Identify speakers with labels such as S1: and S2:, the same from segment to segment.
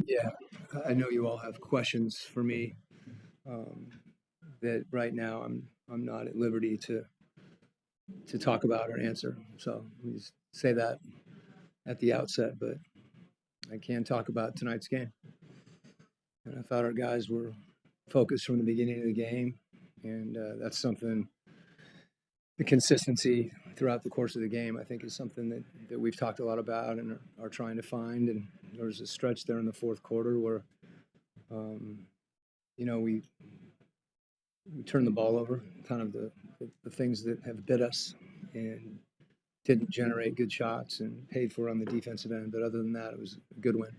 S1: Yeah, I know you all have questions for me um, that right now I'm not at liberty to talk about or answer. So let me just say that at the outset, but I can talk about tonight's game. And I thought our guys were focused from the beginning of the game, and that's something. The consistency throughout the course of the game, I think, is something that we've talked a lot about and are trying to find. And there was a stretch there in the fourth quarter where, um, we turned the ball over, kind of the things that have bit us and didn't generate good shots and paid for on the defensive end. But other than that, it was a good win.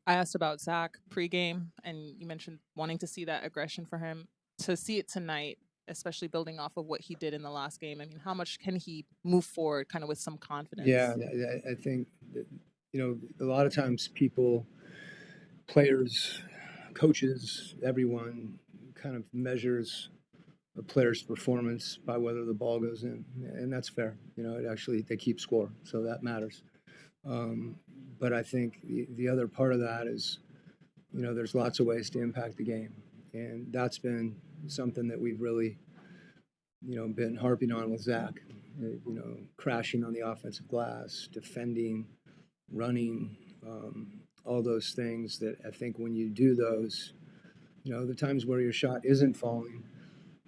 S2: I asked about Zack pregame, and you mentioned wanting to see that aggression for him. To see it tonight, especially building off of what he did in the last game, I mean, how much can he move forward kind of with some
S1: Yeah,
S2: confidence?
S1: I think that, a lot of times people, players, coaches, everyone kind of measures a player's performance by whether the ball goes in, and that's fair. It actually they keep score, so that matters. Um, but I think the other part of that is, there's lots of ways to impact the game, and that's been something that we've really, been harping on with Zack. Crashing on the offensive glass, defending, running, all those things that I think when you do those, the times where your shot isn't falling,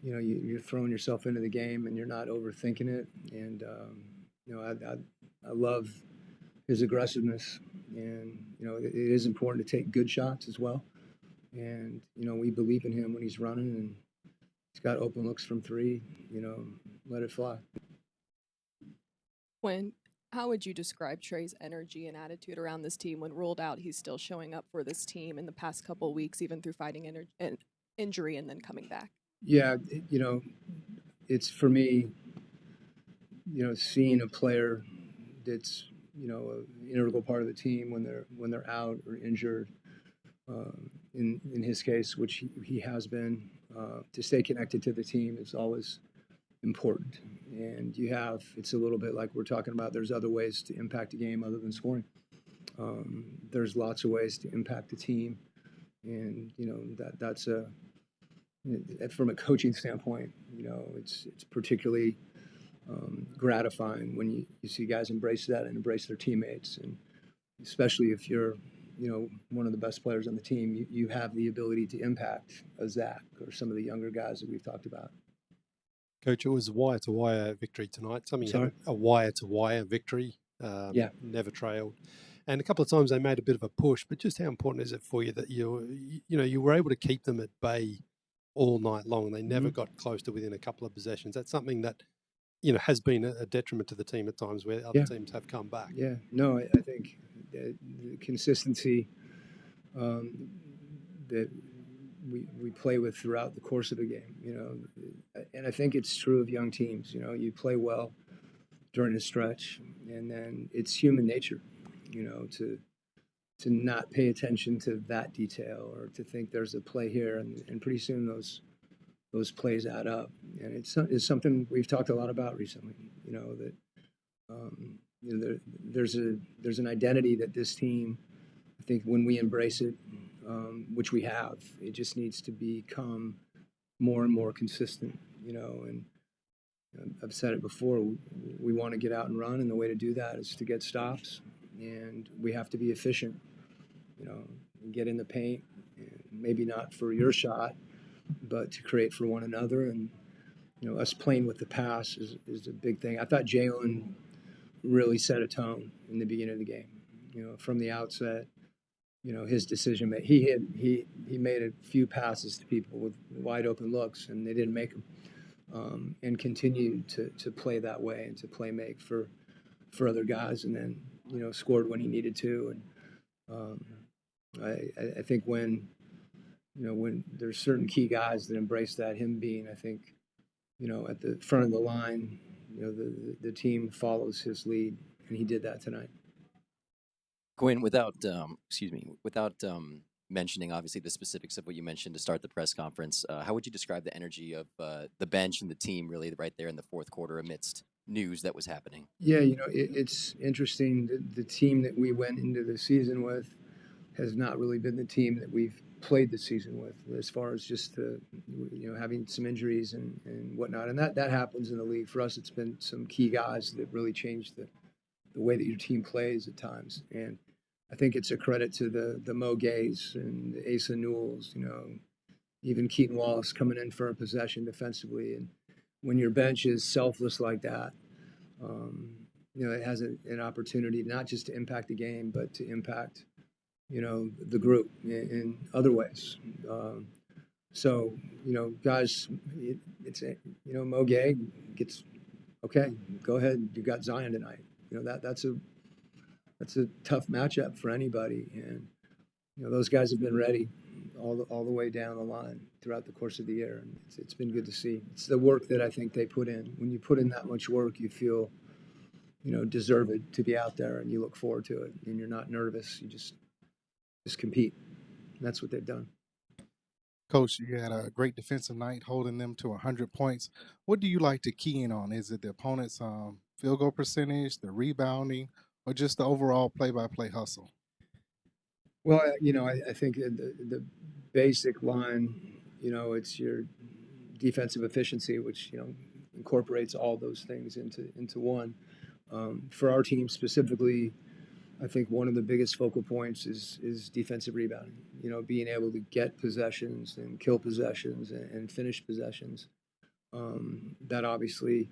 S1: you're throwing yourself into the game and you're not overthinking it. And I love his aggressiveness, and it is important to take good shots as well. And we believe in him when he's running and he's got open looks from three. Let it fly.
S3: When How would you describe Trey's energy and attitude around this team when ruled out? He's still showing up for this team in the past couple of weeks, even through fighting an injury and then coming back.
S1: Yeah, it's for me. Seeing a player that's an integral part of the team when they're out or injured. In his case, which he has been, to stay connected to the team is always important. And it's a little bit like we're talking about. There's other ways to impact a game other than scoring. There's lots of ways to impact the team, and that's from a coaching standpoint. It's particularly gratifying when you see guys embrace that and embrace their teammates, and especially if you're one of the best players on the team, you have the ability to impact a Zack or some of the younger guys that we've talked about.
S4: Coach, it was a wire-to-wire victory tonight. Something
S1: Sorry?
S4: had a wire-to-wire victory,
S1: Yeah.
S4: never trailed. And a couple of times they made a bit of a push, but just how important is it for you that you were able to keep them at bay all night long? They never got close to within a couple of possessions. That's something that has been a detriment to the team at times where other teams have come back.
S1: Yeah, no, I think the consistency that we play with throughout the course of the game, and I think it's true of young teams. You play well during a stretch, and then it's human nature, to not pay attention to that detail or to think there's a play here, and pretty soon those plays add up, and it's something we've talked a lot about recently. That there's an identity that this team, I think, when we embrace it, which we have, it just needs to become more and more consistent. And I've said it before. We want to get out and run, and the way to do that is to get stops, and we have to be efficient. Get in the paint, and maybe not for your shot, but to create for one another. And us playing with the pass is a big thing. I thought Jaylen really set a tone in the beginning of the game. From the outset, his decision made. He made a few passes to people with wide open looks, and they didn't make them. And continued to play that way and to play make for other guys, and then scored when he needed to. And I think when there's certain key guys that embrace that, him being, I think, at the front of the line, the team follows his lead, and he did that tonight.
S5: Quinn, without mentioning obviously the specifics of what you mentioned to start the press conference, how would you describe the energy of the bench and the team really right there in the fourth quarter amidst news that was happening?
S1: Yeah, it's interesting. The team that we went into the season with, has not really been the team that we've played this season with, as far as just having some injuries and whatnot. And that happens in the league. For us, it's been some key guys that really changed the way that your team plays at times. And I think it's a credit to the Mo Gays and the Asa Newells, even Keaton Wallace coming in for a possession defensively. And when your bench is selfless like that, it has an opportunity not just to impact the game, but to impact, the group in other ways. So, guys, it's Mo Gay gets, okay, go ahead. You got Zion tonight. That's a tough matchup for anybody. And, those guys have been ready all the way down the line throughout the course of the year. And it's been good to see. It's the work that I think they put in. When you put in that much work, you feel, deserved to be out there, and you look forward to it, and you're not nervous. You just compete. And that's what they've done.
S6: Coach, you had a great defensive night, holding them to 100 points. What do you like to key in on? Is it the opponent's field goal percentage, the rebounding, or just the overall play-by-play hustle?
S1: Well, I think the basic line, it's your defensive efficiency, which, incorporates all those things into one. For our team specifically, I think one of the biggest focal points is defensive rebounding. Being able to get possessions and kill possessions and finish possessions. That obviously,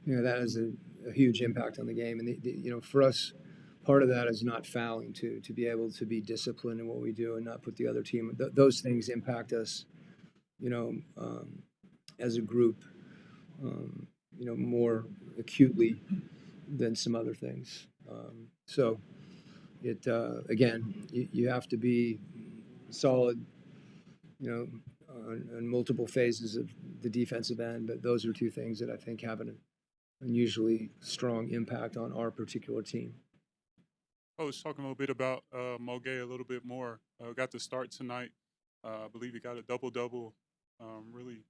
S1: that has a huge impact on the game. And for us, part of that is not fouling to be able to be disciplined in what we do and not put the other team. Those things impact us, as a group, more acutely than some other things. So it again, you have to be solid, on multiple phases of the defensive end. But those are two things that I think have an unusually strong impact on our particular team.
S7: I was talking a little bit about Mo Gay a little bit more. Got to start tonight. I believe he got a double-double. Really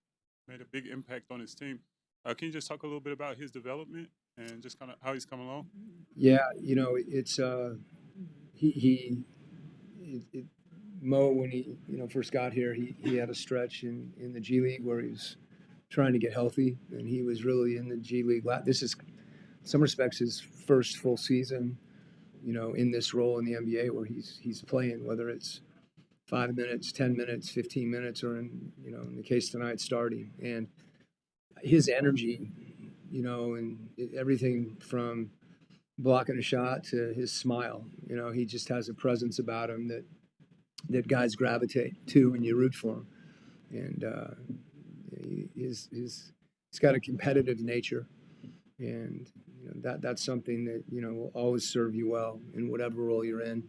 S7: made a big impact on his team. Can you just talk a little bit about his development and just kind of how he's come along?
S1: Yeah, it's Mo, when he first got here, he had a stretch in the G League where he was trying to get healthy, and he was really in the G League. This is, in some respects, his first full season, in this role in the NBA where he's playing, whether it's 5 minutes, 10 minutes, 15 minutes, or in the case tonight, starting. And his energy, and everything from blocking a shot to his smile, he just has a presence about him that guys gravitate to, and you root for him. And he's got a competitive nature, and that's something that will always serve you well in whatever role you're in.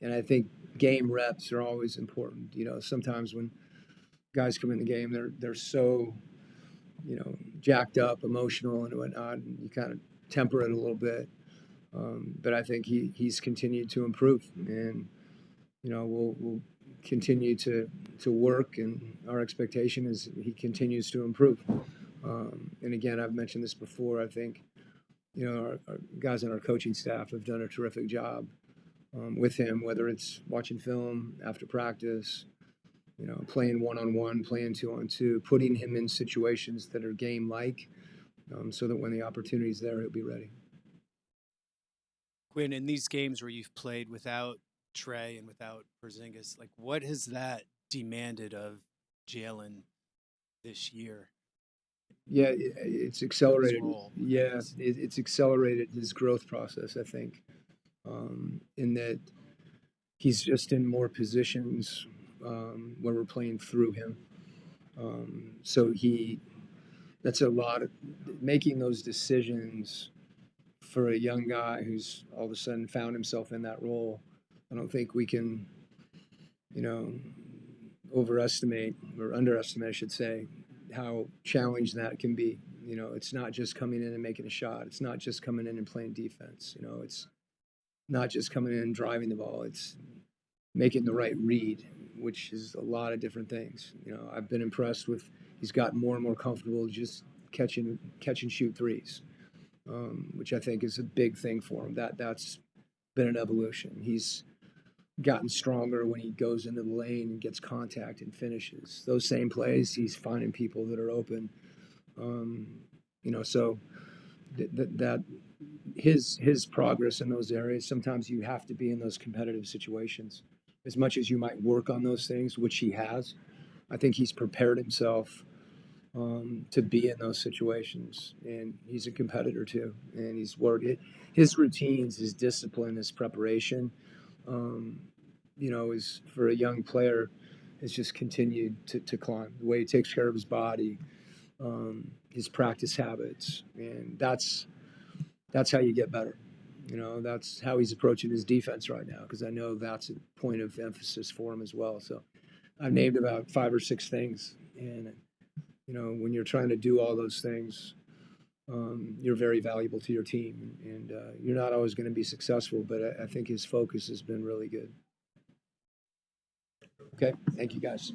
S1: And I think game reps are always important. Sometimes when guys come in the game, they're so jacked up, emotional, and whatnot, and you kind of temper it a little bit. But I think he's continued to improve, and we'll continue to work, and our expectation is he continues to improve. And again, I've mentioned this before. I think our guys on our coaching staff have done a terrific job with him, whether it's watching film after practice, playing one-on-one, playing two-on-two, putting him in situations that are game-like, so that when the opportunity's there, he'll be ready.
S8: Quin, in these games where you've played without Trey and without Porzingis, what has that demanded of Jaylen this year?
S1: Yeah, it's accelerated.
S8: Role,
S1: yeah, it's accelerated his growth process, I think, in that he's just in more positions where we're playing through him. So that's a lot of making those decisions for a young guy who's all of a sudden found himself in that role. I don't think we can, overestimate or underestimate, I should say, how challenged that can be. It's not just coming in and making a shot. It's not just coming in and playing defense. It's not just coming in and driving the ball. It's making the right read, which is a lot of different things. I've been impressed with, he's gotten more and more comfortable just catch and shoot threes, which I think is a big thing for him. That's been an evolution. He's gotten stronger when he goes into the lane and gets contact and finishes. Those same plays, he's finding people that are open. So that his progress in those areas, sometimes you have to be in those competitive situations. As much as you might work on those things, which he has, I think he's prepared himself to be in those situations. And he's a competitor too. And he's worked his routines, his discipline, his preparation, is for a young player, has just continued to climb. The way he takes care of his body, his practice habits, and that's how you get better. That's how he's approaching his defense right now, because I know that's a point of emphasis for him as well. So I've named about 5 or 6 things, and when you're trying to do all those things, you're very valuable to your team, and you're not always going to be successful, but I think his focus has been really good. Okay, thank you guys.